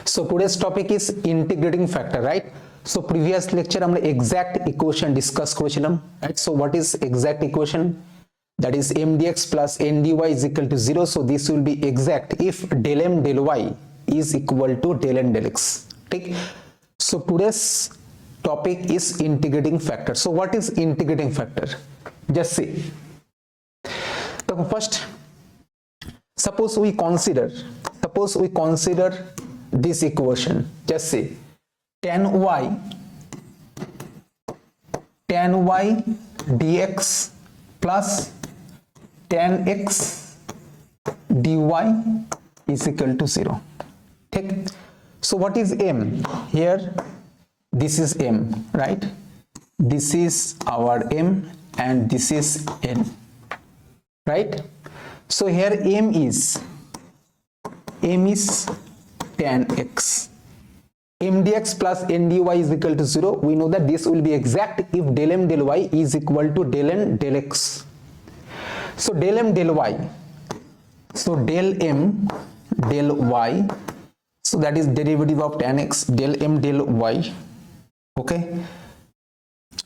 So today's topic is integrating factor, right? So previous lecture আমরা exact equation discuss করেছিলাম, right? So what is exact equation? That is m dx plus n dy is equal to 0. So this will be exact if del m del y is equal to del n del x. ठीक? So today's topic is integrating factor. So what is integrating factor? Just see. So first, suppose we consider this equation. Just say tan y dx plus tan x dy is equal to 0. Take. So what is m here? This is m, right? This is our m and this is n, right? So here m is tan x. M dx plus n dy is equal to 0. We know that this will be exact if del m del y is equal to del n del x. So del m del y. So del m del y. So that is derivative of tan x del m del y. Okay.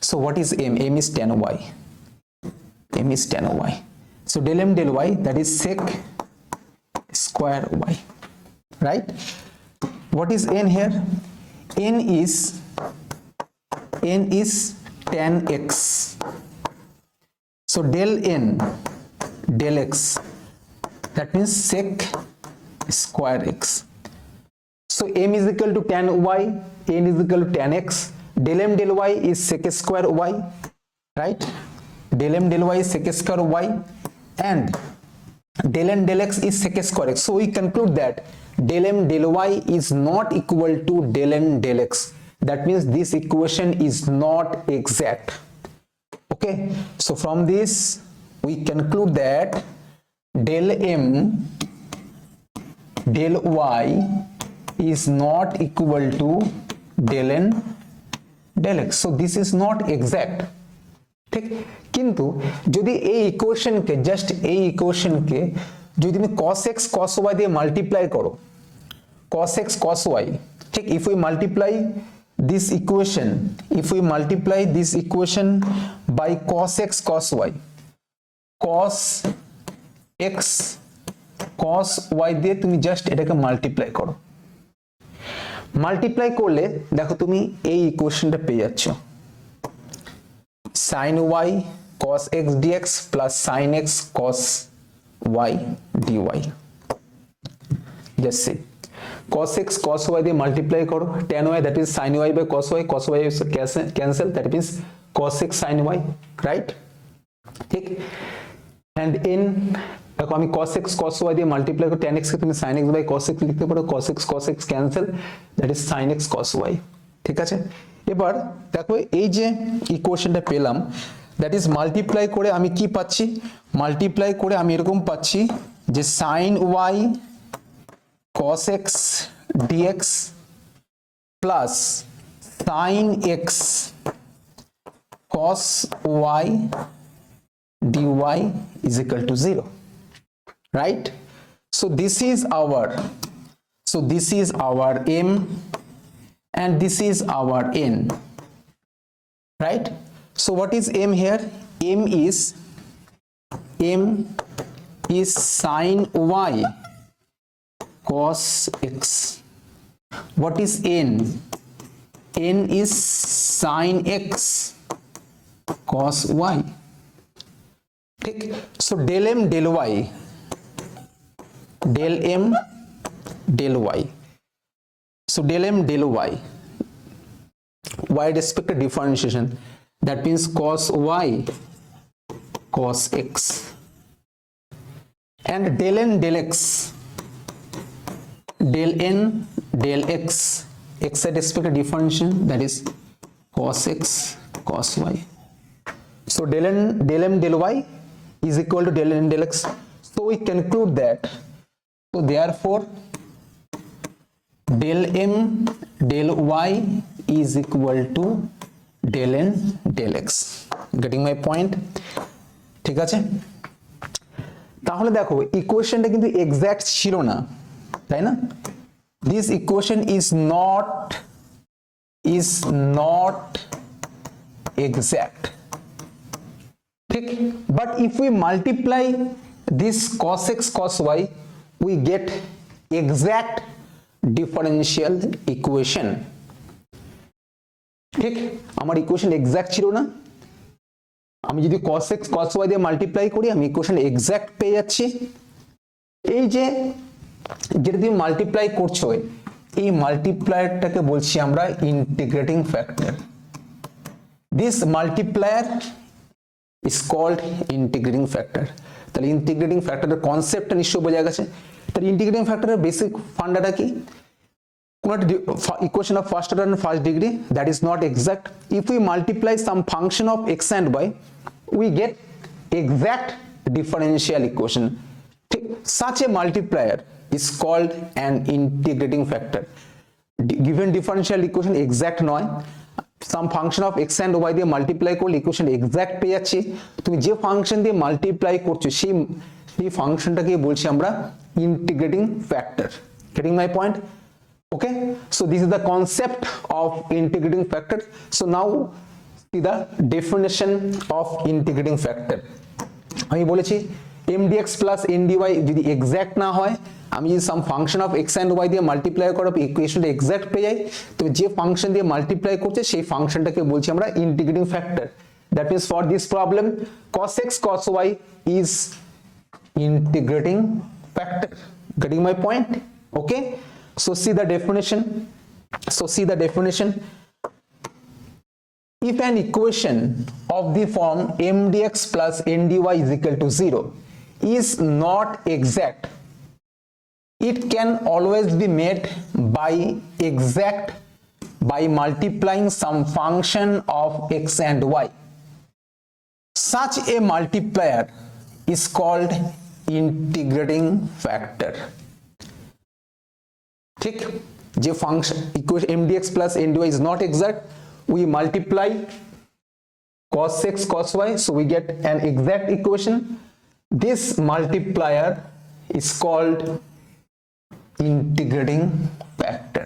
So what is m? M is tan y. M is tan y. So del m del y, that is sec square y. Right? What is n here? N is tan x. So del n del x, that means sec square x. So m is equal to tan y, n is equal to tan x. Del m del y is sec square y, right? Del m del y is sec square y, and del n del x is sec square x. So we conclude that del m del y is not equal to del n del x. That means this equation is not exact. Okay, so from this we conclude that del m del y is not equal to del n del x. So this is not exact. ঠিক, কিন্তু যদি এই ইকুয়েশনকে যদি তুমি cos x cos y দিয়ে multiply করো, cos x cos y, ঠিক, if we multiply this equation by cos x cos y, cos x cos y দিয়ে তুমি জাস্ট এটাকে মাল্টিপ্লাই করো, মাল্টিপ্লাই করলে দেখো তুমি এই ইকুয়েশনটা পেয়ে যাচ্ছ sin y cos x dx plus sin x cos y dy. Just see, cos x cos y দিয়ে multiply করো, tan y, that is sin y by cos y is cancel, that means cos x sin y, right? ঠিক, and in দেখো আমি cos x cos y দিয়ে multiply করে tan x কে তুমি sin x by cos x লিখতে পারো, cos x cancel, that is sin x cos y. ঠিক আছে, এবার দেখো এই যে ইকুয়েশনটা পেলাম, দ্যাট ইজ মাল্টিপ্লাই করে আমি কি পাচ্ছি, মাল্টিপ্লাই করে আমি এরকম পাচ্ছি যে sin y cos x dx plus sin x cos y dy is equal to 0, right? So this is our m and this is our n, right? So what is m here? M is sin y cos x. What is n? N is sin x cos y. ठीक, so del m del y, del m del y. So del m del y, y respect to differentiation, that means cos y cos x, and del n del x, del n del x, x respect to differentiation, that is cos x cos y. So del m del y is equal to del n del x. So we conclude that, so therefore del m del y is equal to del n del x. Getting my point? ঠিক আছে, তাহলে দেখো ইকুয়েশনটা কিন্তু exact ছিল না, তাই না? this equation is not exact, ठीक, but if we multiply this cos x cos y we get exact differential equation, ঠিক, আমার ইকুয়েশন এক্সাক্ট ছিল না, আমি যদি cos x cos y দিয়ে মাল্টিপ্লাই করি আমি ইকুয়েশন এক্সাক্ট পেয়ে যাচ্ছি। এই যে যেটা তুমি মাল্টিপ্লাই করছো এই মাল্টিপ্লায়ারটাকে বলছি আমরা integrating factor. This multiplier is called integrating factor. তাহলে ইন্টিগ্রেটিং ফ্যাক্টরের কনসেপ্টটা নিশ্চয়ই বোঝা গেছে। তাহলে ইন্টিগ্রেটিং ফ্যাক্টরের বেসিক ফান্ডাটা কি? কোন একটা equation of first order and first degree that is not exact, if we multiply some function of x and y we get exact differential equation, ঠিক। such a multiplier is called an integrating factor. Given differential equation exact নয়, some function of x and y দিয়ে multiply করলে equation exact পেয়ে যাচ্ছি, তুমি যে function দিয়ে multiply করছো সেই ফাংশনটাকে বলছি আমরা integrating factor. Getting my point? Okay, so this is the concept of integrating factor. So now see the definition of integrating factor. আমি বলেছি mdx plus ndy যদি এক্সাক্ট না হয়, আমি যদি some function of x and y দিয়ে multiply করার পর ইকুয়েশনটা এক্সাক্ট পেয়ে যাই, তো যে ফাংশন দিয়ে মাল্টিপ্লাই করছে সেই ফাংশনটাকে বলছি আমরা integrating factor. That means for this problem cos x cos y is integrating factor. Getting my point? Okay, so see the definition. If an equation of the form mdx plus ndy is equal to 0 is not exact, it can always be made by multiplying some function of x and y. Such a multiplier is called integrating factor. ठीक, जे function equation mdx plus ndy is not exact, we multiply cos x cos y, so we get an exact equation. This multiplier is called integrating factor.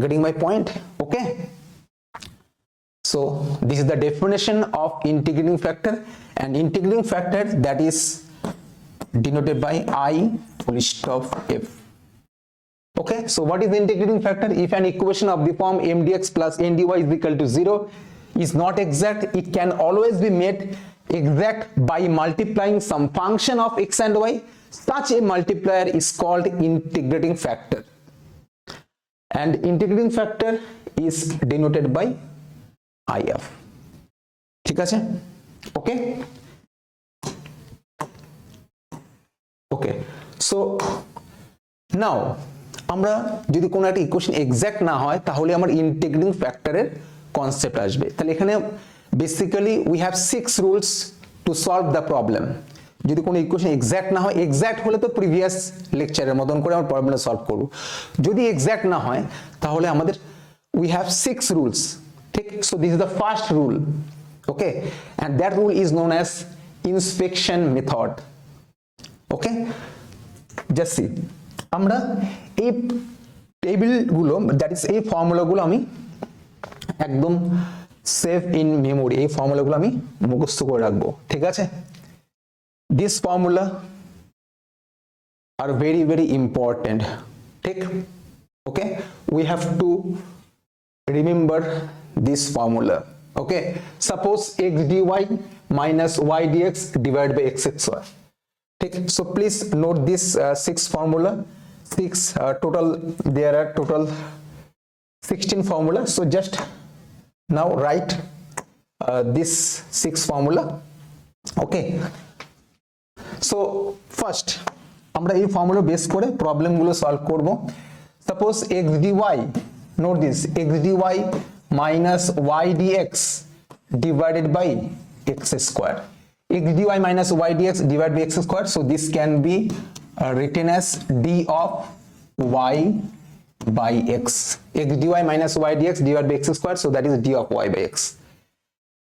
Getting my point? Okay, so this is the definition of integrating factor, and integrating factor that is denoted by I full stop f. Okay, so what is the integrating factor? If an equation of the form mdx plus ndy is equal to 0 is not exact, it can always be made exact by multiplying some function of x and y. Such a multiplier is called integrating factor, and integrating factor is denoted by if. ঠিক আছে? Okay, okay, so now আমরা যদি কোনো একটা equation exact না হয় তাহলে আমার ইন্টিগ্রেটিং ফ্যাক্টরের কনসেপ্ট আসবে। তাহলে এখানে basically we have 6 rules to solve the problem. যদি কোনো ইকুয়েশন এক্সাক্ট না হয়, এক্সাক্ট হলে তো প্রিভিয়াস লেকচারের মতন করে আমরা প্রবলেমটা সলভ করব। যদি এক্সাক্ট না হয় তাহলে আমাদের উই হ্যাভ 6 রুলস, ঠিক। So this is the first rule, okay, and that rule is known as inspection method. Okay, just see, আমরা এই টেবিলগুলো দ্যাট ইজ এই ফর্মুলাগুলো আমি একদম সেভ ইন মেমোরি, এই ফর্মুলাগুলো আমি মুখস্থ করে রাখবো, ঠিক আছে? This formula are very very important, ঠিক? Okay, we have to remember this formula. Okay, suppose x dy minus y dx divide by x x y, ঠিক? So please note this 6 formula, 6 total, there are total 16 formula. So just now write this 6 formula. Okay, so first আমরা এই formula base করে problem গুলো solve করব। Suppose x dy, note this, x dy minus y dx divided by x square, x dy minus y dx divided by x square, so this can be written as d of y by x, x dy minus y dx divided by x square, so that is d of y by x,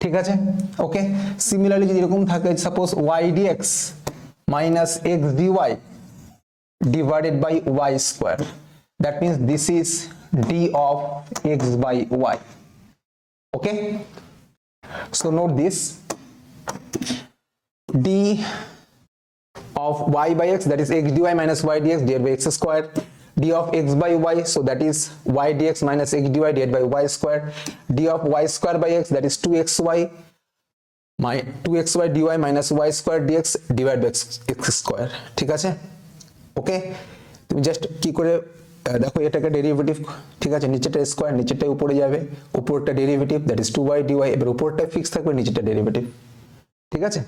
ঠিক আছে? ওকে, similarly যদি এরকম থাকে suppose y dx minus x dy divided by y square. That means this is d of x by y. Okay, so note this, d of y by x, that is x dy minus y dx divided by x square, d of x by y, so that is y dx minus x dy divided by y square, d of y square by x, that is 2xy my 2xy dy minus y square dx divided by x square. ঠিক আছে, ওকে, তুমি just কি করে দেখো এটাকে derivative, ঠিক আছে, নিচেটা স্কয়ার নিচেটা উপরে যাবে, উপরটা derivative that is 2y dy, এবার উপরটা ফিক্স থাকবে নিচেটা ডেরিভেটিভ, ঠিক আছে।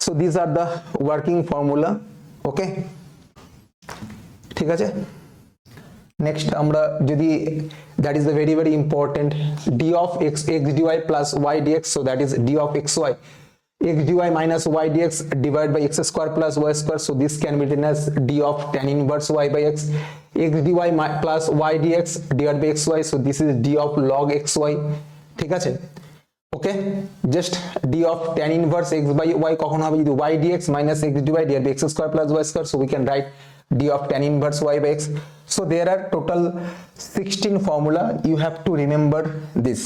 So this are the working formula, okay, ঠিক আছে। নেক্সট আমরা যদি that is the very very important d of x dy plus y dx, so that is d of xy x dy minus y dx divided by x square plus y square, so this can be written as d of tan inverse y by x, x dy plus y dx divided by xy, so this is d of log xy, ঠিক আছে, okay. Just d of tan inverse x by y কখন হবে, যদি y dx minus x dy divided by x square plus y square, so we can write d of tan inverse y by x. So there are total 16 formula, you have to remember this,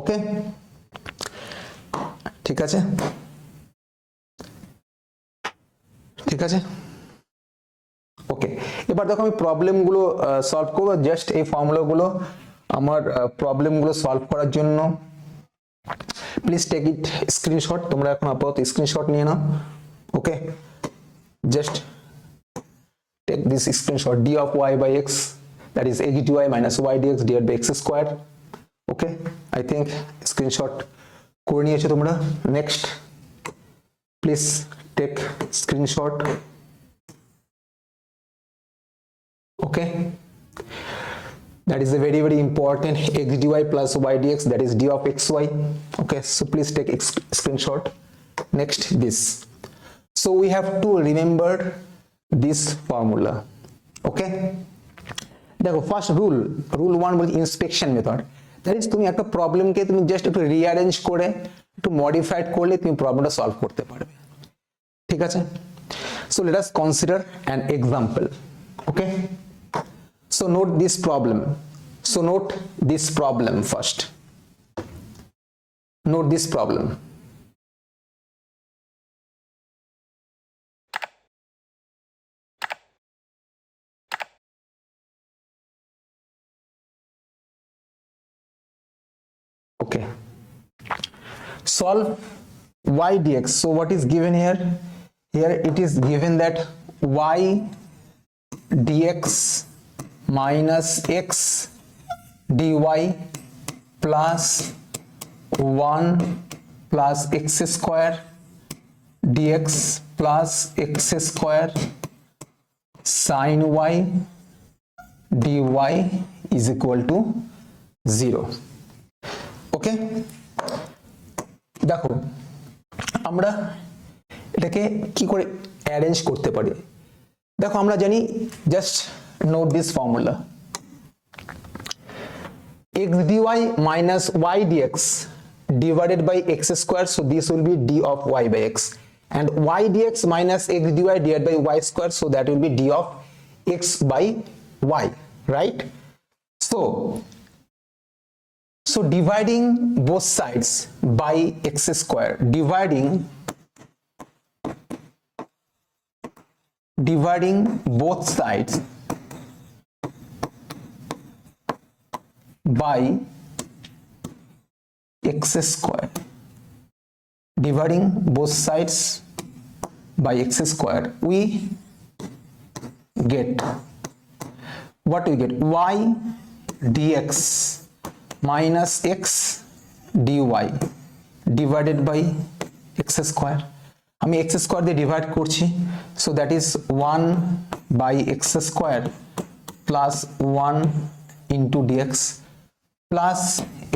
okay, ঠিক আছে, ঠিক আছে, ওকে। এবার দেখো আমি problem গুলো solve করব, just এই ফর্মুলা গুলো আমার প্রবলেম গুলো সলভ করার জন্য প্লিজ টেক ইট স্ক্রিনশট, তোমরা এখন আপাতত স্ক্রিনশট নিয়ে নাও, ওকে, just take this screenshot, d of y by x, that is x dy minus y dx divided by x square, okay, I think screenshot করে নিয়েছো তোমরা। next please take screenshot, okay, that is a very very important x dy plus y dx, that is d of xy, okay, so please take screenshot। next this, so we have to remember this formula, okay। দেখো first rule 1 বলি inspection method, that is তুমি একটা প্রবলেমকে তুমি just একটু rearrange করে একটু modified করলে তুমি প্রবলেমটা সলভ করতে পারবে, ঠিক আছে। So let us consider an example, okay. So note this problem, so note this problem first, note this problem. Okay, solve y dx. So what is given here? Here it is given that y dx minus x dy plus 1 plus x square dx plus x square sin y dy is equal to 0. ওকে, দেখো আমরা এটাকে কি করে arrange করতে পারি, দেখো আমরা জানি, just note this formula, x dy minus y dx divided by x square, so this will be d of y by x, and y dx minus x dy divided by y square, so that will be d of x by y, right? So dividing both sides by x square, dividing both sides by x square, dividing both sides by x square, we get what we get, y dx minus x dy divided by x square, আমি x square দিয়ে divide করছি, so that is 1 by x square plus 1 into dx plus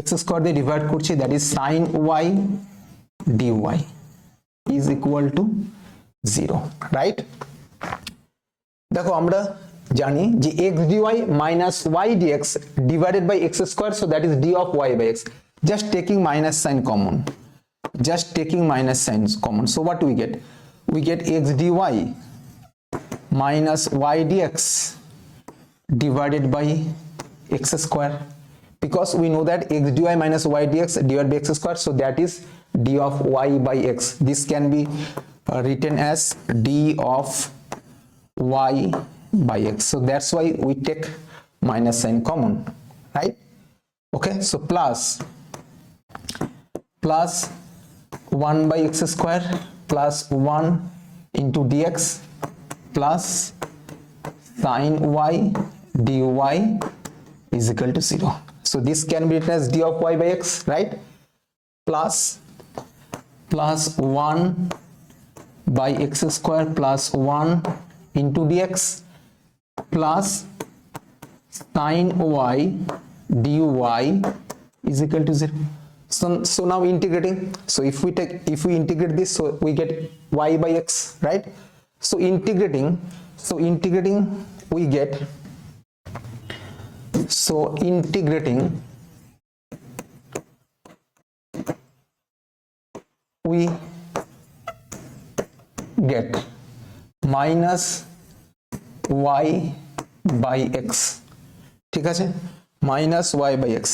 x square দিয়ে divide করছি, that is sin y dy is equal to 0, right? দেখো আমরা জানি যে x dy minus y dx divided by x square, so that is d of y by x, just taking minus sign common, so what we get, we get x dy minus y dx divided by x square, because we know that x dy minus y dx divided by x square, so that is d of y by x. This can be written as d of y by x. So that's why we take minus sign common, right? Okay, so plus 1 by x square plus 1 into dx plus sin y dy is equal to 0. So this can be written as d of y by x, right? Plus 1 by x square plus 1 into dx plus sin y dy is equal to 0. So now integrating, so if we integrate this, so we get y by x, right? So integrating we get, so integrating we get minus y by x, ঠিক আছে, minus y by x,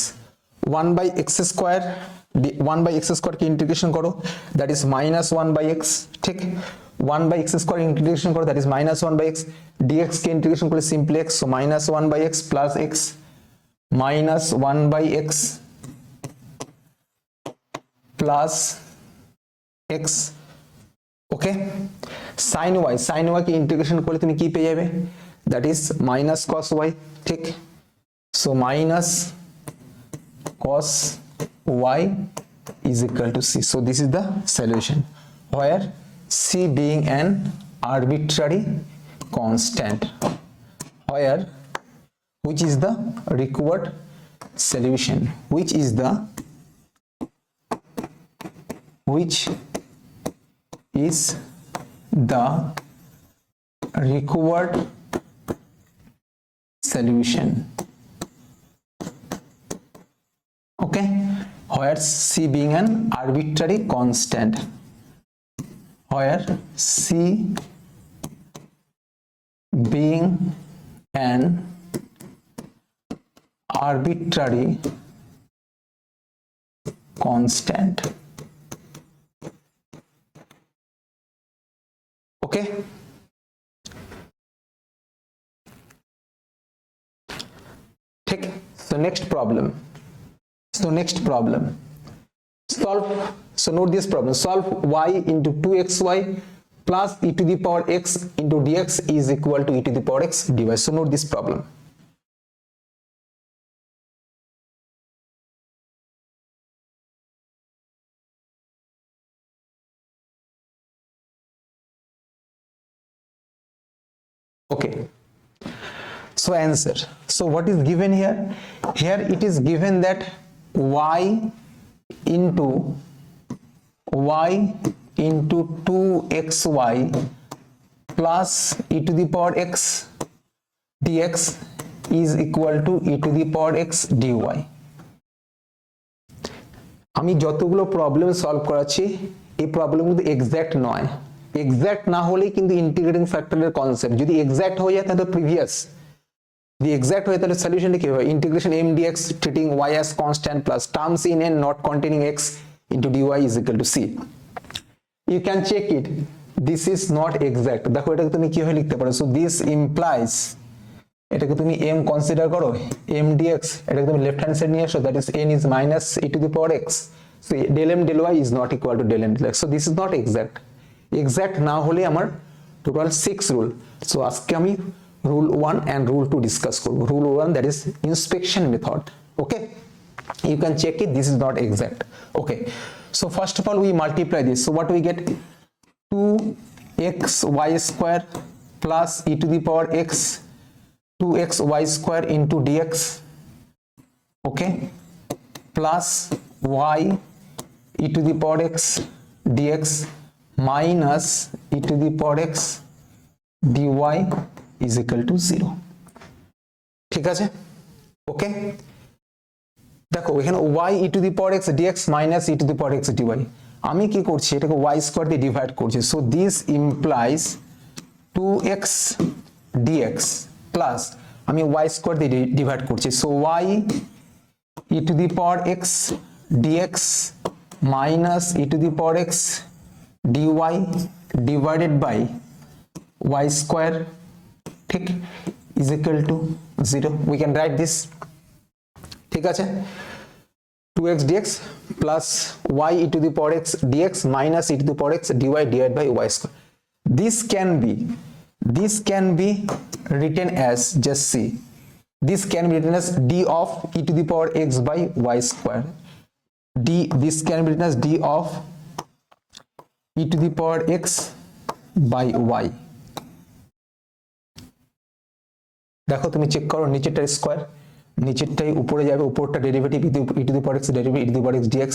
1 by x square K integration করো, that is minus 1 by x, ঠিক, 1 by x square integration করো, that is minus 1 by x, dx K integration করলে simply x, so minus 1 by x plus x minus 1 by x plus x, okay. sin y K integration করলে তুমি কি পেয়ে যাবে, that is minus cos y, ঠিক, so minus cos y is equal to c. So this is the solution, where c being an arbitrary constant, which is the required solution, which is the required solution, okay, where c being an arbitrary constant, where c being an arbitrary constant, okay. ठीक, so next problem, solve, so note this problem, solve y into 2xy plus e to the power x into dx is equal to e to the power x dy. So note this problem. Okay, so answer, so what is given here, it is given that y into 2xy plus e to the power x dx is equal to e to the power x dy. আমি যতগুলো problem solve করাচ্ছি এই প্রবলেমগুলো exact নয়, exact না হলেই কিন্তু integrating ফ্যাক্টরের কনসেপ্ট, যদি এক্সাক্ট হয়ে যায় তাহলে প্রিভিয়াস, যদি এক্সাক্ট হয়ে তাহলে সলিউশনটা কি হবে, integration m dx treating y as constant plus terms in n not containing x into dy is equal to c. You can check it, this is not exact, দেখো এটাকে তুমি কিভাবে লিখতে পারো, so this implies, এটাকে তুমি m consider করো, m dx এটাকে তুমি লেফট হ্যান্ড সাইড নিয়ে আসো, that is n is minus e to the power x, so del m del y is not equal to del m del x, so this is not exact. Exact না হলে আমার total 6 rule, so আজকে আমি rule 1 and rule 2 discuss করব। Rule 1 that is inspection method, okay, you can check it, this is not exact, okay. So first of all we multiply this, so what we get, 2xy square plus e to the power x 2xy square into dx, okay, plus y e to the power x dx minus e to the power x dy is equal to 0, ঠিক আছে, ওকে। দেখো এখানে y e to the power x dx minus e to the power x dy, আমি কি করছি এটাকে y square দিয়ে divide করছি, so this implies 2x dx plus আমি y স্কয়ার দিয়ে ডিভাইড করছি, so y e to the power x dx minus e to the power x dy divided by y square, ঠিক, is equal to 0. We can write this, ঠিক আছে, 2x dx plus y e to the power x dx minus e to the power x dy divided by y square. This can be written as, just see, this can be written as d of e to the power x by y square. This can be written as d of e to the power x by y. দেখো তুমি check করো, নিচেরটার square নিচেরটাই উপরে যাবে, উপরটা derivative e to the power x derivative e to the power x dx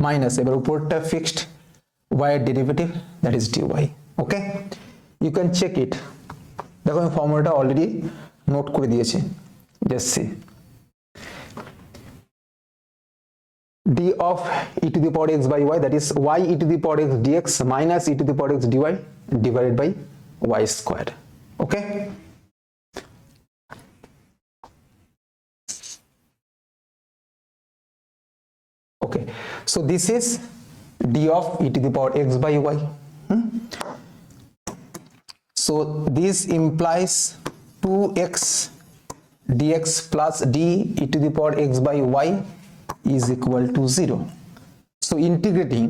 minus এবার উপরটা fixed y এর derivative that is dy. Okay, you can check it. দেখো আমি ফর্মুলাটা অলরেডি নোট করে দিয়েছি, just see, d of e to the power x by y, that is y e to the power x dx minus e to the power x dy divided by y squared. Okay, okay, so this is d of e to the power x by y. So this implies 2x dx plus d e to the power x by y is equal to 0. So integrating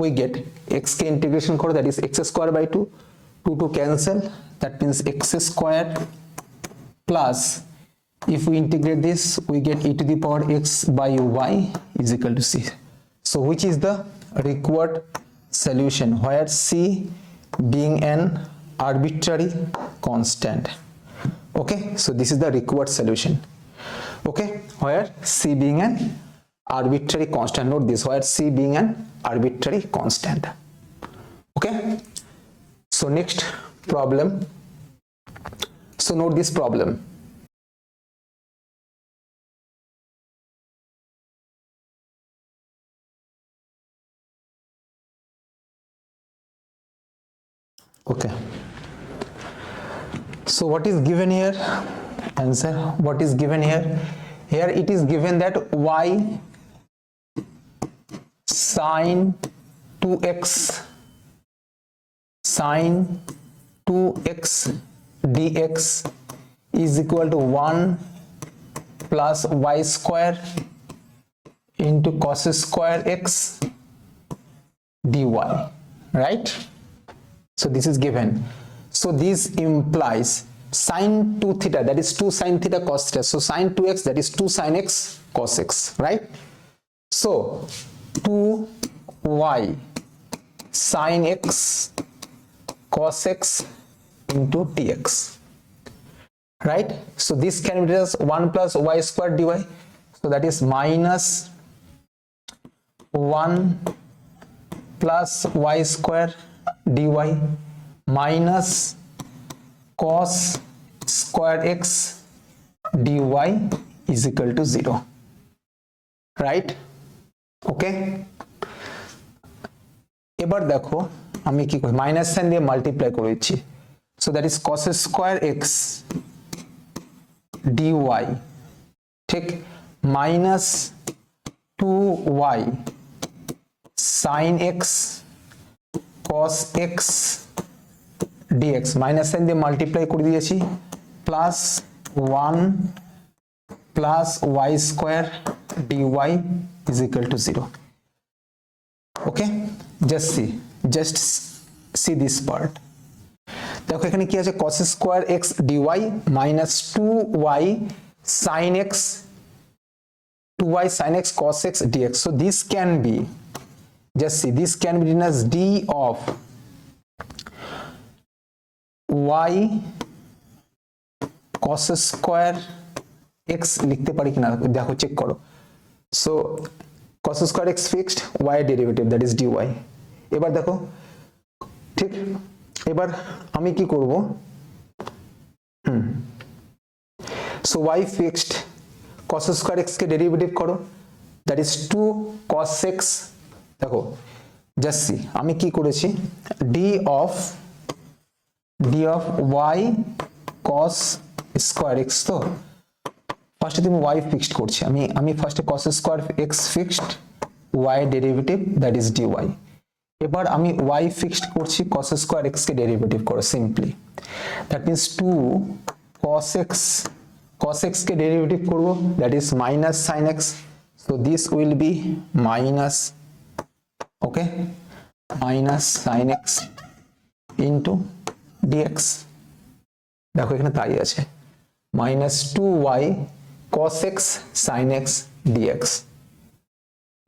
we get x k integration koro, that is x square by 2 to cancel, that means x square plus if we integrate this we get e to the power x by y is equal to c. So which is the required solution, where c being an arbitrary constant. Okay, so this is the required solution. Okay, where c being an arbitrary constant, note this, where c being an arbitrary constant. Okay, so next problem, so note this problem. Okay, so what is given here, answer, what is given here, here it is given that y sin 2x dx is equal to 1 plus y square into cos square x dy, right? So this is given. So this implies sin 2 theta, that is 2 sin theta cos theta. So sin 2x, that is 2 sin x cos x, right? So 2y sin x cos x into dx, right? So this can be just 1 plus y square dy. So that is minus 1 plus y square dy minus cos square x dy is equal to 0, right? Okay, এবার দেখো আমি কি করি, minus sine দিয়ে multiply করে দিচ্ছি, so that is cos square x dy, ঠিক, minus 2y sin x cos x dx, minus sine দিয়ে মাল্টিপ্লাই করে দিয়েছি, plus 1 plus y square dy is equal to 0. Okay, just see this part. দেখো এখানে কি আছে, cos square x dy minus 2y sin x cos x dx. So this can be, just see, this can be written as d of y cos square x, লিখতে পারি কিনা দেখো, check করো। So cos square x fixed, y derivative that is dy। এবার দেখো, ঠিক, এবার আমি কি করব, so y fixed, cos square x কে ডেরিভেটিভ করো, that is 2 cos 6 দেখো just see আমি কি করেছি d of y cos square x তো ফার্স্টে তুমি y ফিক্সড করছি আমি ফার্স্টে cos square x fixed y derivative that is dy এবার আমি y ফিক্সড করছি cos square x কে ডেরিভেটিভ করো simply that means 2 cos x কে ডেরিভেটিভ করব that is minus sin x so this will be minus okay minus sin x into dx দেখো এখানে তাই আছে minus 2y cos x sin x dx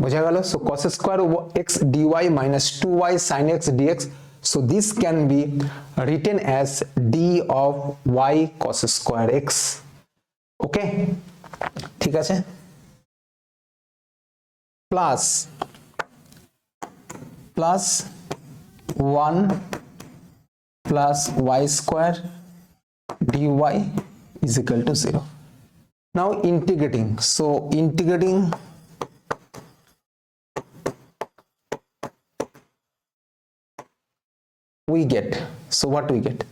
বোঝা গেল so cos square x dy minus 2y sin x dx so this can be written as d of y cos square x okay ঠিক আছে plus 1 plus y square dy is equal to 0 now integrating so integrating we get so what we get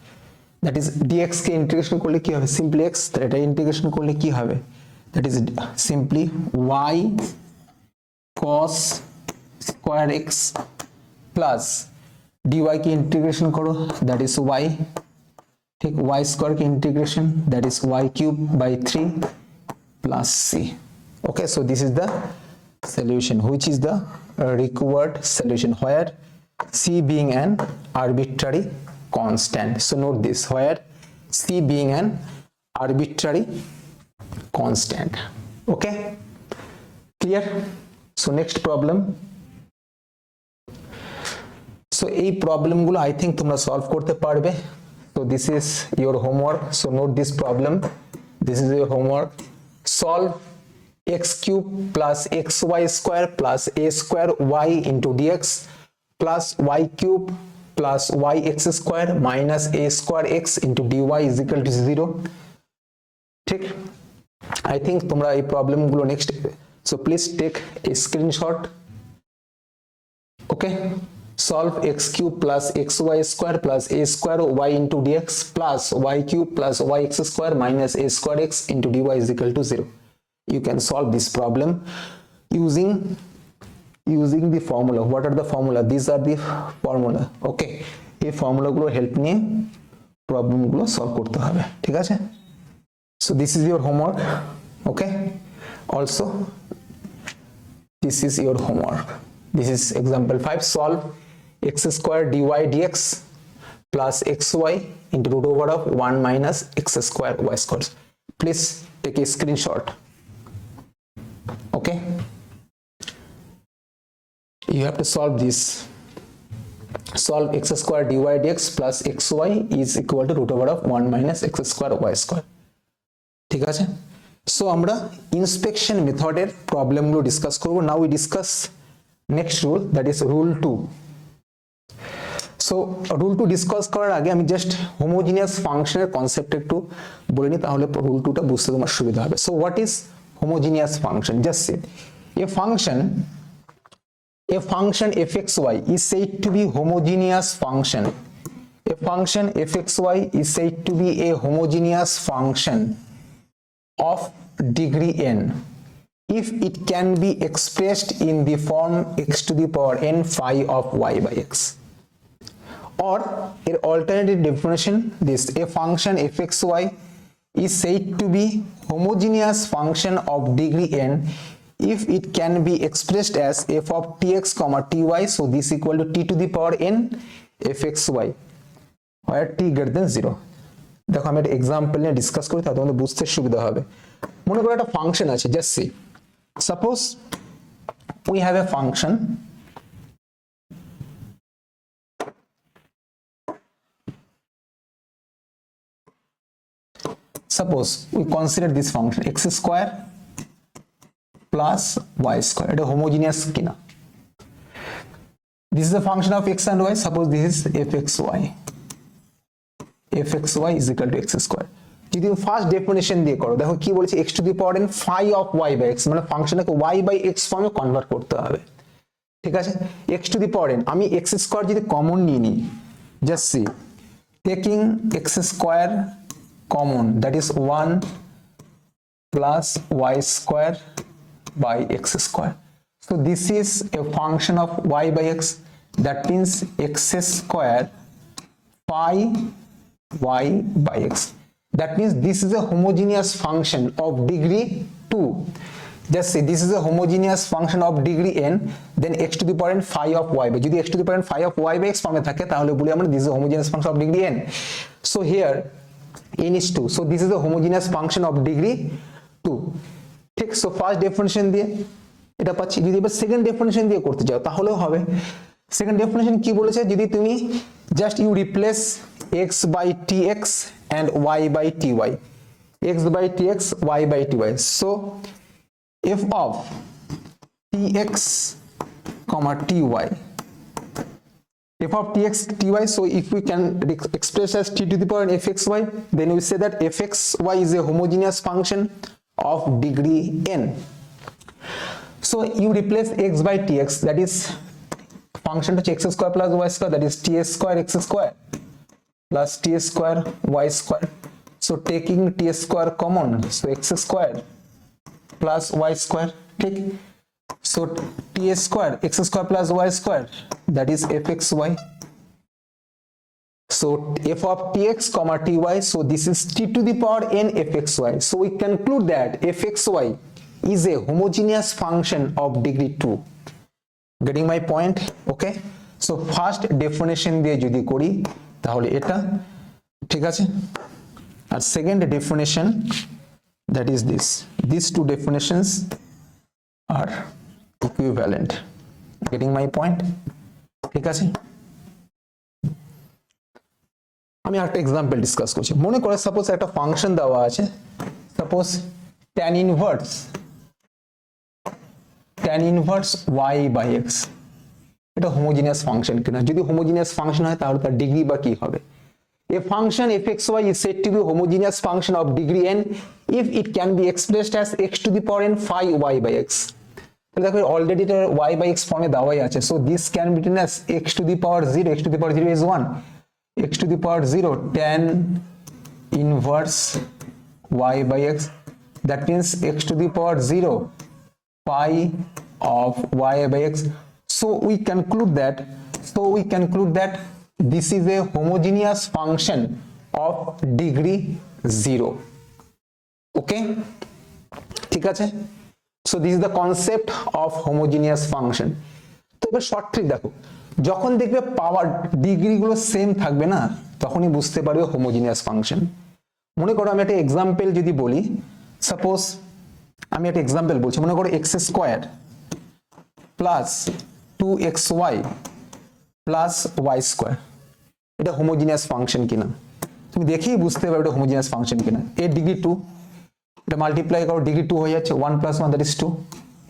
that is dx K integration করলে কি হবে simply x এটা integration করলে কি হবে that is simply y cos square x plus dy K integration করো that is y ঠিক y square K integration that is y cube by 3 plus c okay so this is the solution which is the required solution where c being an arbitrary constant so note this where c being an arbitrary constant okay clear so next problem so এই problem গুলো I think তোমরা solve করতে পারবে so this is your homework so note this problem this is your homework solve x cube plus xy square plus a square y into dx plus y cube plus yx square minus a square x into dy is equal to 0 ঠিক I think তোমরা এই problem গুলো next so please take a screenshot okay solve x cube plus xy square plus a square y into dx plus y cube plus yx square minus a square x into dy is equal to 0 you can solve this problem using the formula what are the formula these are the formula okay এই formula গুলো help নিয়ে problem গুলো solve করতে হবে ঠিক আছে so this is your homework okay also this is your homework this is example 5 solve x square dy dx plus xy into root over of 1 minus x square y square please take a screenshot okay you have to solve this solve x square dy dx plus xy is equal to root over of 1 minus x square y square ঠিক আছে so আমরা inspection method এর problem গুলো discuss করব now we discuss next rule that is rule 2 so rule 2 discuss করার আগে আমি just homogeneous ফাংশনের কনসেপ্ট একটু বলে নি তাহলে rule 2 টা বুঝতে তোমার সুবিধা হবে so what is homogeneous function just say a function fxy is said to be homogeneous function a function fxy is said to be a homogeneous function of degree n if it can be expressed in the form x to the power n phi of y by x or an alternative definition this a function fxy is said to be homogeneous function of degree n if it can be expressed as f of tx comma ty so this equal to t to the power n fxy where t greater than 0 দেখো আমি একটা example নিয়ে discuss করি তাহলে তোমাদের বুঝতে সুবিধা হবে মনে করো একটা ফাংশন আছে just see suppose we have a function suppose we consider this function x square plus y square এটা homogeneous কিনা this is a function of x and y suppose this is fxy is equal to x square যদি first definition দিয়ে করো, দেখো কি বলেছে, x to the power n phi of y by x, মানে ফাংশনটাকে y by x ফর্মে convert করতে হবে। ঠিক আছে, x to the power n, আমি x স্কয়ার যদি কমন নিয়ে নিই, just see, taking x square common, that is 1 plus y square by x square. So this is a function of y by x, that means x square phi y by x. That means this is a homogeneous function of degree 2. Just say this is a homogeneous function of degree n, then x to the power n phi of y by, যদি x to the power n phi of y by x ফর্মে থাকে তাহলে বলি আমরা this is a homogeneous function of degree n. So here n is 2, so this is a homogeneous function of degree 2. ঠিক, so first definition দিয়ে এটা পাচ্ছি। যদি এবার সেকেন্ড ডেফিনিশন দিয়ে করতে যাও তাহলেও হবে। সেকেন্ড ডেফিনিশন কি বলেছে, যদি তুমি just you replace x by tx and y by ty, x by tx, y by ty, so f of tx comma ty, f of tx ty, so if we can express as t to the power n fxy, then we say that fxy is a homogeneous function of degree n. So you replace x by tx, that is function to x square plus y square, that is t square x square plus t square y square. So taking t square common, so x square plus y square. ठीक, so t square x square plus y square, that is fxy. So f of tx comma ty, so this is t to the power n fxy. So we conclude that fxy is a homogeneous function of degree 2. Getting my point? Okay, so first definition দিয়ে যদি করি তাহলে এটা ঠিক আছে, আর second definition, that is this, these two definitions are equivalent. Getting my point? ঠিক আছে, আমি একটা এক্সাম্পল ডিসকাস করছি। মনে করে সাপোজ একটা ফাংশন দেওয়া আছে, suppose tan inverse y by x, এটা হোমোজেনিয়াস ফাংশন কিনা, যদি হোমোজেনিয়াস ফাংশন হয় তাহলে তার ডিগ্রি বা কি হবে। A function fxy is said to be a homogeneous function of degree n if it can be expressed as x to the power n phi y by x. তাহলে দেখো already এটা y by x ফর্মে দেওয়াই আছে, so this can be written as x to the power 0, x to the power 0 is 1, x to the power 0 tan inverse y by x, that means x to the power 0 phi of y by x. So we conclude that this is a homogeneous function of degree 0. Okay, ঠিক আছে, so this is the concept of homogeneous function. তো এবার short trick দেখো, যখন দেখবে পাওয়ার degree গুলো same থাকবে না তখনই বুঝতে পারবে হোমোজেনিয়াস ফাংশন। মনে করো আমি একটা এক্সাম্পল যদি বলি, সাপোজ আমি একটা এক্সাম্পল বলছি, মনে করো x square plus 2xy plus y square, এটা হোমোজেনিয়াস ফাংশন কিনা তুমি দেখেই বুঝতে পারবে এটা হোমোজেনিয়াস ফাংশন কিনা। এর ডিগ্রি 2, এটা মাল্টিপ্লাই করো, ডিগ্রি 2 হয়ে যাচ্ছে, 1 + 1 দ্যাট ইজ 2,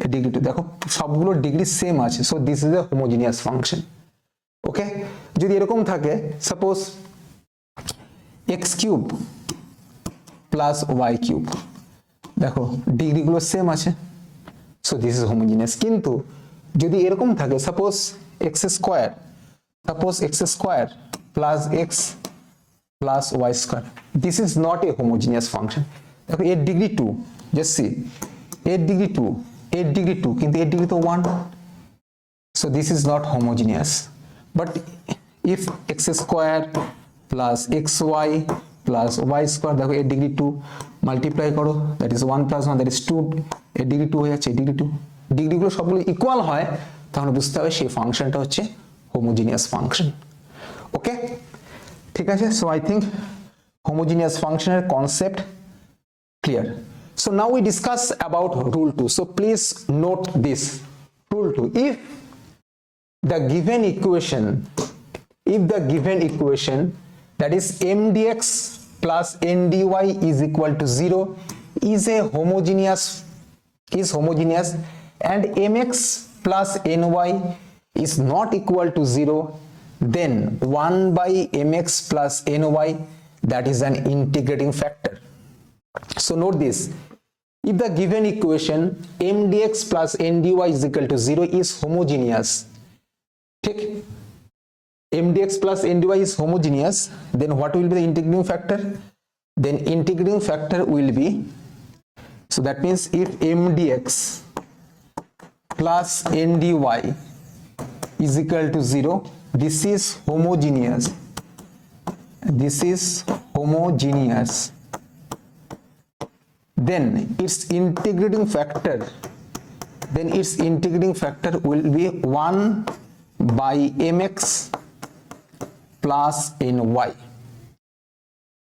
এর ডিগ্রি 2, দেখো সবগুলো ডিগ্রি সেম আছে, so this is a homogeneous function. Okay, যদি এরকম থাকে সাপোজ x³ প্লাস y³, দেখো ডিগ্রিগুলো সেম আছে, সো দিস ইজ হোমোজেনিয়াস। কিন্তু যদি এরকম থাকে suppose x square plus x plus y square, this is not a homogeneous function. দেখো এর ডিগ্রি 2, জাস্ট সি, এর ডিগ্রি 2, এর ডিগ্রি 2, কিন্তু এর ডিগ্রি তো 1, so this is not homogeneous. But if x square plus xy plus y square, দেখো এর degree 2, multiply করো, that is 1 + 1 that is 2, এর ডিগ্রি 2 হয়ে যাচ্ছে, ডিগ্রি 2, ডিগ্রিগুলো সবগুলো ইকুয়াল হয় তাহলে বুঝতে হবে সেই ফাংশনটা হচ্ছে হোমোজেনিয়াস ফাংশন। ওকে, ঠিক আছে, সো আই থিঙ্ক হোমোজেনিয়াস ফাংশনের concept clear. So now we discuss about rule 2. So please note this, rule 2, if the given equation that is m dx plus n dy is equal to 0 is homogeneous and mx plus ny is not equal to 0, then 1 by mx plus ny, that is an integrating factor. So note this, if the given equation m dx plus n dy is equal to 0 is homogeneous, ठीक, m dx plus n dy is homogeneous, then what will be the integrating factor? Then integrating factor will be, so that means if m dx plus n dy is equal to 0, this is homogeneous, this is homogeneous, then its integrating factor will be 1 by mx plus ny.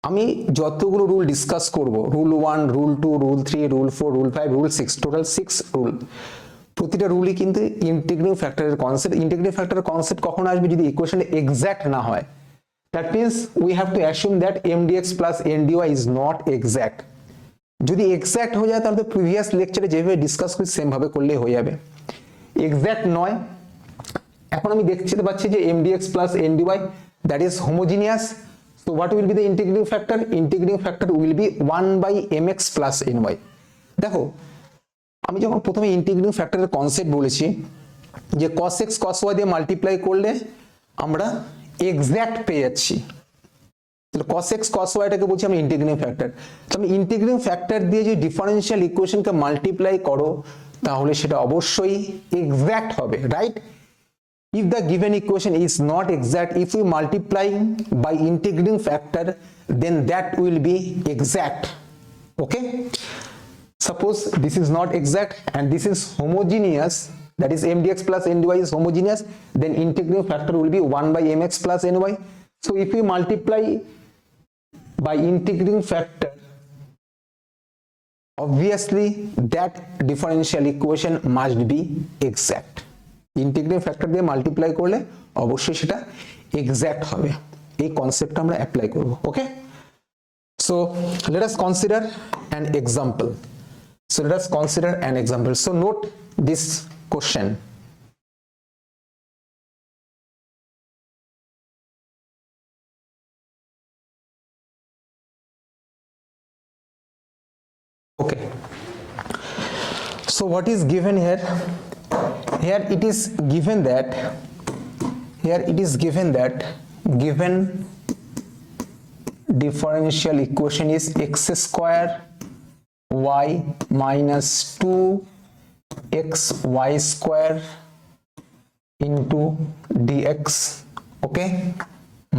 আমি যতগুলো rule discuss করব, rule 1, rule 2, rule 3, rule 4, rule 5, rule 6, total 6 rule, প্রতিটা রুলই কিন্তু integrating ফ্যাক্টরের concept. Integrating ফ্যাক্টরের concept কখন আসবে? যদি ইকুয়েশনটা এক্সাক্ট না হয়। That means we have two assume that m dx plus n dy is not exact. যদি এক্সাক্ট হয়ে যায় তাহলে তো প্রিভিয়াস লেকচারে যেভাবে ডিসকাস করি সেম ভাবে করলেই হয়ে যাবে। এক্সাক্ট নয়, এখন আমি দেখতে পাচ্ছি যে m dx plus n dy that is homogeneous, so what will be the integrating factor? Integrating factor will be 1 by mx plus ny. দেখো আমি যখন প্রথমে ইন্টিগ্রেটিং ফ্যাক্টরের কনসেপ্ট বলেছি যে cos x cos y দিয়ে মাল্টিপ্লাই করলে আমরা এক্সাক্ট পেয়ে যাচ্ছি, তাহলে cos x cos y টাকে বলছি আমরা ইন্টিগ্রেটিং ফ্যাক্টর। তো আমি ইন্টিগ্রেটিং ফ্যাক্টর দিয়ে যে ডিফারেনশিয়াল ইকুয়েশনকে মাল্টিপ্লাই করো তাহলে সেটা অবশ্যই এক্সাক্ট হবে, right? If the given equation is not exact, if we multiply by integrating factor, then that will be exact. Okay? Suppose this is not exact and this is homogeneous, that is m dx plus n dy is homogeneous, then integrating factor will be 1 by mx plus ny. So if we multiply by integrating factor, obviously that differential equation must be exact. Integrating factor দিয়ে multiply করলে অবশ্যই সেটা exact হবে। এই কনসেপ্টটা আমরা apply করব। Okay, so let us consider an example. So note this question. Okay, so what is given here? Here it is given that given differential equation is x square y minus 2xy square into dx, okay,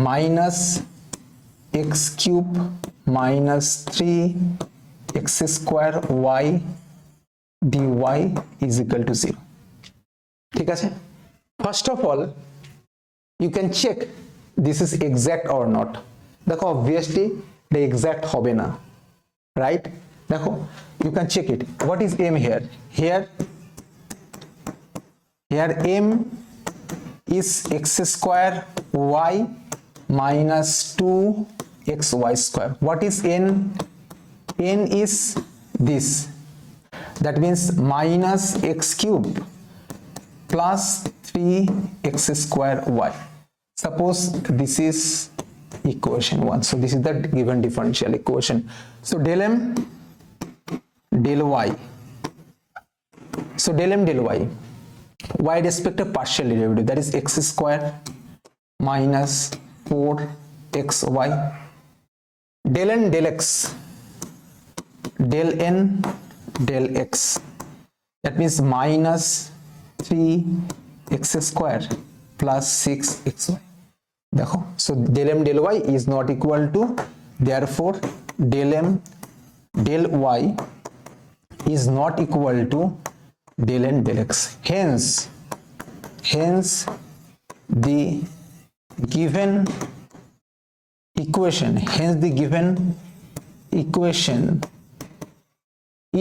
minus x cube minus 3x square y dy is equal to 0. ঠিক আছে, first of all you can check this is exact or not. দেখো obviously এটা exact হবে না, right? দেখো you can check it. What is M here? Here M is x square y minus 2xy square. What is n? n is this, that means minus x cube plus 3x square y. Suppose this is equation 1, so this is the given differential equation. So del m del y, so del m del y, y respect of partial derivative, that is x square minus 4xy, del n del x, del n del x, that means minus 3x square plus 6xy. দেখো, so del m del y is not equal to, therefore del m del y is not equal to del n del x. Hence the given equation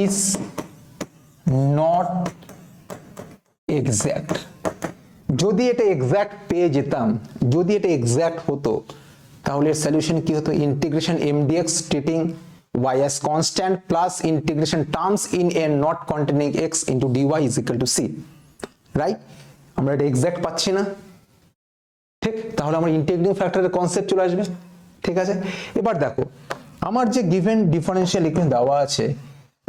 is not exact. যদি এটা exact পেয়ে যেতাম, যদি এটা exact হতো তাহলে solution কি হতো? Integration m dx treating y as constant plus integration terms in n not containing x into dy is equal to c, right? আমরা এটা এক্সাক্ট পাচ্ছি না, ঠিক? তাহলে আমরা ইন্টিগ্রেটিং ফ্যাক্টরের কনসেপ্ট চলে আসবে। ঠিক আছে, এবার দেখো আমার যে গিভেন ডিফারেনশিয়াল ইকুয়েশন দেওয়া আছে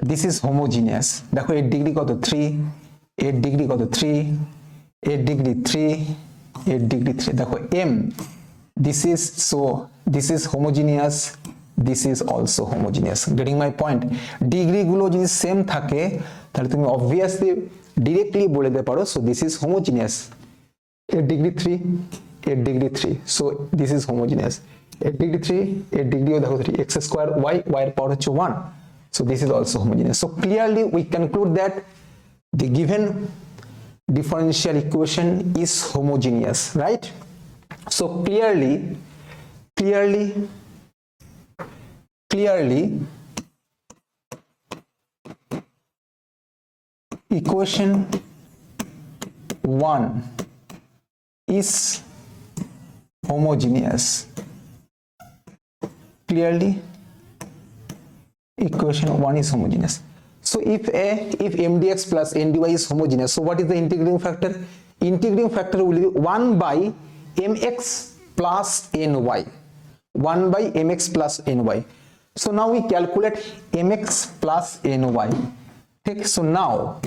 দিস ইজ হোমোজিনিয়াস দেখো এর ডিগ্রি কত 3 এর ডিগ্রি কত 3 এর ডিগ্রি 3 এর ডিগ্রি 3 দেখো m this is homogeneous this is also homogeneous getting my point degree গুলো যদি সেম থাকে তাহলে তুমি obviously directly বলে দিতে পারো so this is homogeneous এর ডিগ্রি 3 এর degree 3 so this is homogeneous এর ডিগ্রি 3 এর ডিগ্রিও দেখো 3 x square y y এর পাওয়ার হচ্ছে 1 so this is also homogeneous so clearly we conclude that the given differential equation is homogeneous right so clearly equation 1 is homogeneous clearly equation 1 is homogeneous so if mdx plus ndy is homogeneous so what is the integrating factor will be 1 by mx plus ny 1 by mx plus ny so now we calculate mx plus ny okay so now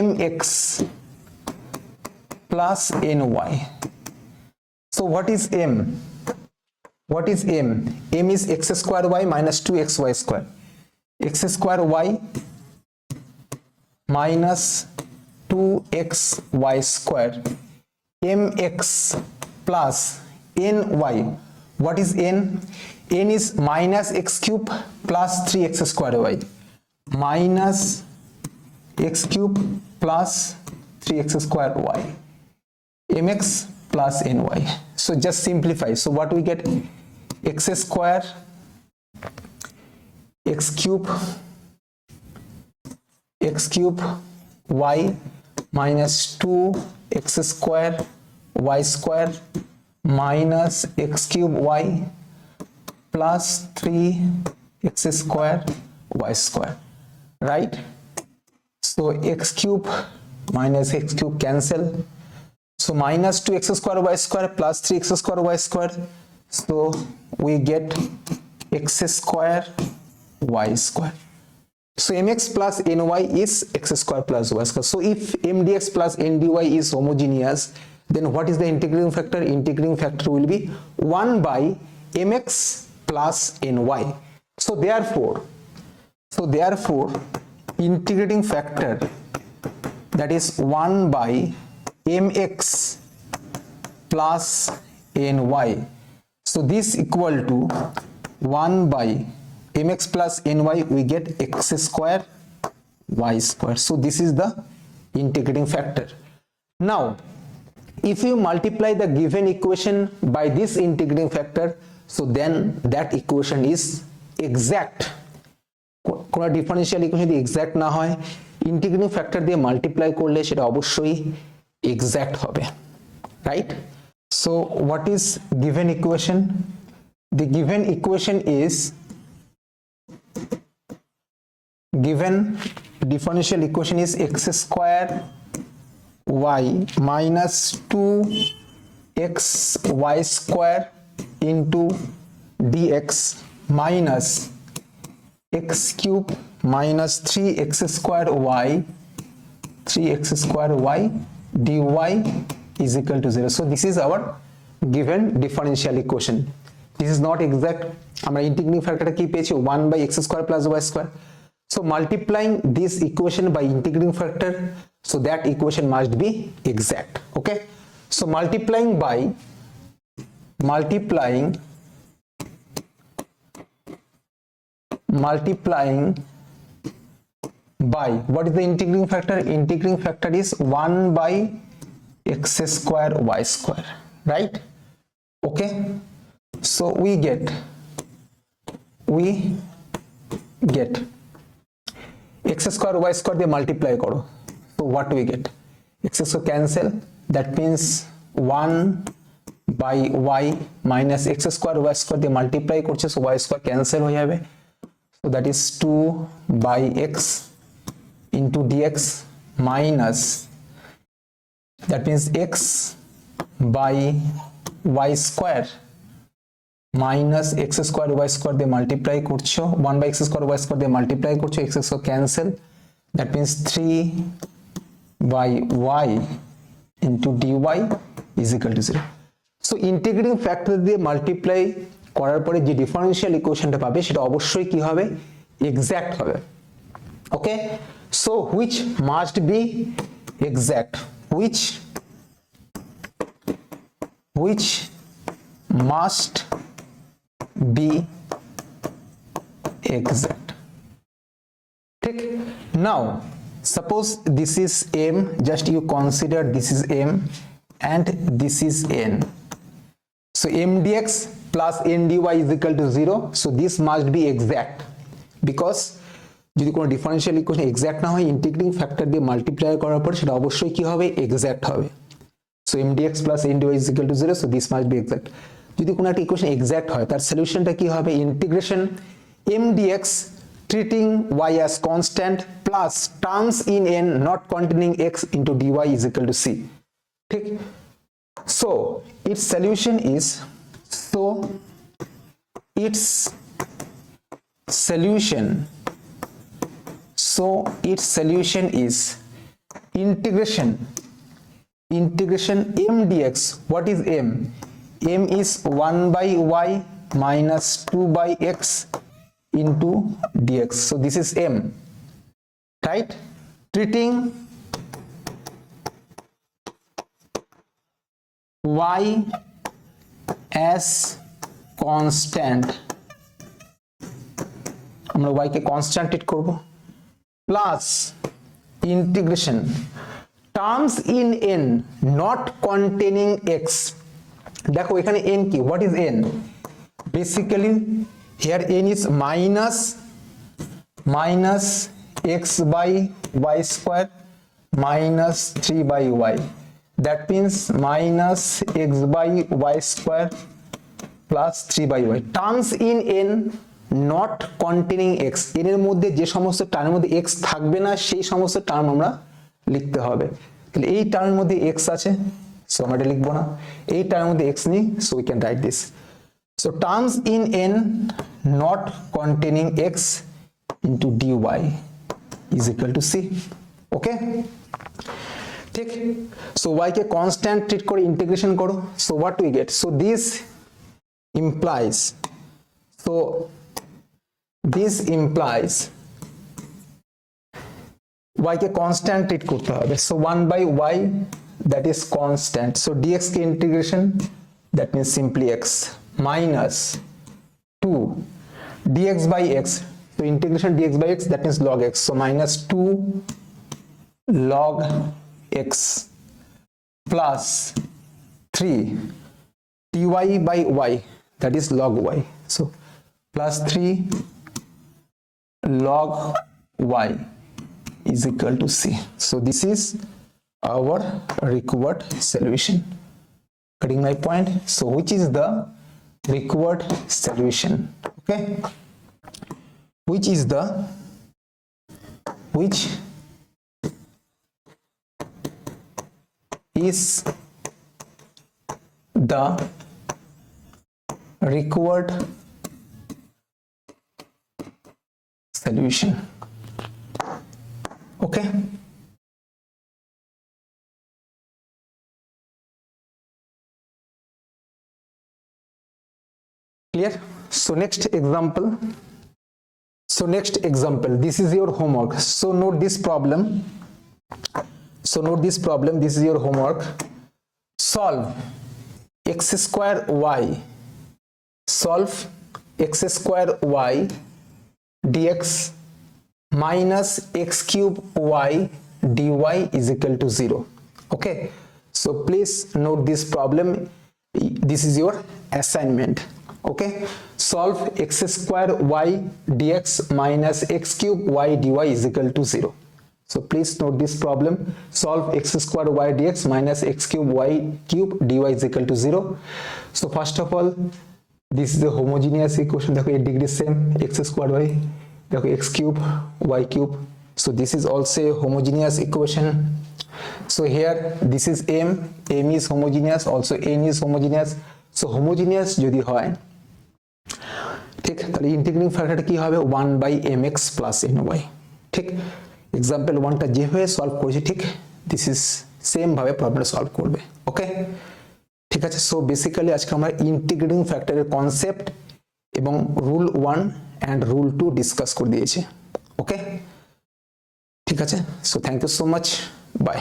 mx plus ny so what is m m is x square y minus 2xy square x square y minus 2xy square mx plus ny what is n is minus x cube plus 3x square y minus x cube plus 3x square y mx plus ny so just simplify so what we get x square x cube y minus 2x square y square minus x cube y plus 3x square y square right so x cube minus x cube cancel so minus 2x square y square plus 3x square y square so we get x square y square so mx plus ny is x square plus y square so if mdx plus ndy is homogeneous then what is the integrating factor will be 1 by mx plus ny so therefore integrating factor that is 1 by mx plus ny so this equal to 1 by mx plus ny we get x square y square so this is the integrating factor now if you multiply the given equation by this integrating factor so then that equation is exact কোন differential equation যদি exact না হয় integrating factor দিয়ে multiply করলে সেটা অবশ্যই exact হবে right so what is given equation the given equation is given differential equation is x square y minus 2xy square into dx minus x cube minus 3x square y dy is equal to 0 so this is our given differential equation this is not exact আমরা integrating factor কি পেয়েছি 1 by x square plus y square so multiplying this equation by integrating factor so that equation must be exact okay so multiplying by what is the integrating factor is 1 by x square y square right okay so we get x square y square দিয়ে multiply করো so what we get x square cancel that means 1 by y minus x square y square দিয়ে multiply করছে so y square cancel হয়ে যাবে so that is 2 by x into dx minus that means x by y square minus x square y square দিয়ে multiply করছো, 1/x square y square দিয়ে multiply করছো, x square cancel, that means 3/y into dy is equal to 0। So integrating factor দিয়ে multiply করার পরে যে differential ইকুয়েশনটা পাবে সেটা অবশ্যই কি হবে, এক্সাক্ট হবে। Okay, so which must be exact, which must be exact. ঠিক, now suppose this is m, just you consider this is m and this is n, so m dx plus n dy is equal to 0, so this must be exact, because যদি কোনো differential equation exact না হয় integrating factor দিয়ে multiply করার পর সেটা অবশ্যই কি হবে, এক্সাক্ট হবে। So m dx plus n dy is equal to 0, so this must be exact। যদি কোনো একটা ইকুয়েশন এক্সাক্ট হয় তার সলিউশনটা কি হবে, integration m dx treating y as constant plus terms in n not containing x into dy is equal to c। ঠিক, so its solution is, its solution is integration m dx, what is m is 1/y minus 2/x into dx, so this is m, right? Treating y as constant, আমরা y কে constant treat করব, plus integration terms in n not containing x। দেখো এখানে n কি, what is n, basically here n is minus x by y square minus 3/y, that means minus x by y square plus 3/y, terms in n not containing x, n এর মধ্যে যে সমস্ত টার্মের মধ্যে x থাকবে না সেই সমস্ত টার্ম আমরা লিখতে হবে। তাহলে এই টার্মের মধ্যে x আছে, সো আমরা এটা লিখবো না, এই টার্মের মধ্যে x নেই, so we can write this. So terms in n not containing x into dy is equal to c। Okay, ঠিক, so y কে constant treat করে ইন্টিগ্রেশন করো, so what we get, so this implies y K constant treat করতে হবে, so 1/y that is constant, so dx K integration, that means simply x minus 2 dx by x, so integration dx by x, that means log x, so minus 2 log x plus 3 dy by y, that is log y, so plus 3 log y is equal to c, so this is our required solution। Getting my point? So which is the required solution? Okay, which is the required solution? Okay, clear? So next example, this is your homework, so note this problem, this is your homework, solve x square y dx minus x cube y dy is equal to 0। Okay, so please note this problem, this is your assignment। Okay, solve x square y dx minus x cube y dy is equal to 0। So please note this problem, solve x square y dx minus x cube y cube dy is equal to 0। So first of all, this is a homogeneous equation, देखो ये degree same, x square y, देखो x cube y cube, so this is also a homogeneous equation। So here this is m is homogeneous, also n is homogeneous, so homogeneous যদি হয় তাহলে integrating ফ্যাক্টরটা কি হবে 1/mx + ny, ঠিক। Example 1টা যেভাবে solve করেছি ঠিক দিস ইজ সেম ভাবে প্রবলেমটা সলভ করবে। ওকে, ঠিক আছে। সো বেসিক্যালি আজকে আমরা ইন্টিগ্রেটিং ফ্যাক্টরের কনসেপ্ট এবং রুল 1 অ্যান্ড রুল 2 ডিসকাস করে দিয়েছি। ওকে, ঠিক আছে। So thank you so much, by.